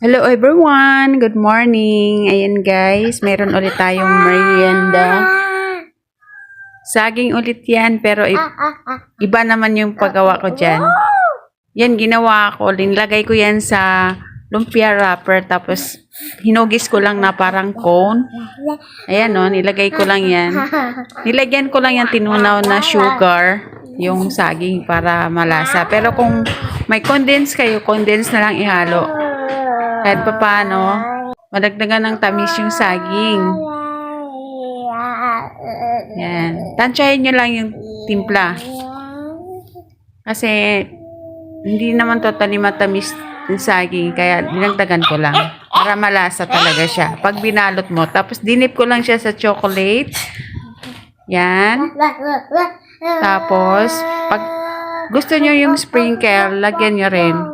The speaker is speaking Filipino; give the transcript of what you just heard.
Hello everyone! Good morning! Ayan guys, meron ulit tayong merienda. Saging ulit yan, pero iba naman yung paggawa ko dyan. Yan, ginawa ko. Nilagay ko yan sa lumpia wrapper, tapos hinugis ko lang na parang cone. Ayan o, nilagay ko lang yan. Nilagyan ko lang yan tinunaw na sugar, yung saging para malasa. Pero kung may condense kayo, condense na lang ihalo. Kahit pa paano, madagdagan ng tamis yung saging. Yan. Tansyahin nyo lang yung timpla. Kasi, hindi naman totally matamis yung saging. Kaya, dinagdagan ko lang. Para malasa talaga siya. Pag binalot mo. Tapos, dinip ko lang siya sa chocolate. Yan. Tapos, pag gusto nyo yung sprinkle, lagyan nyo rin.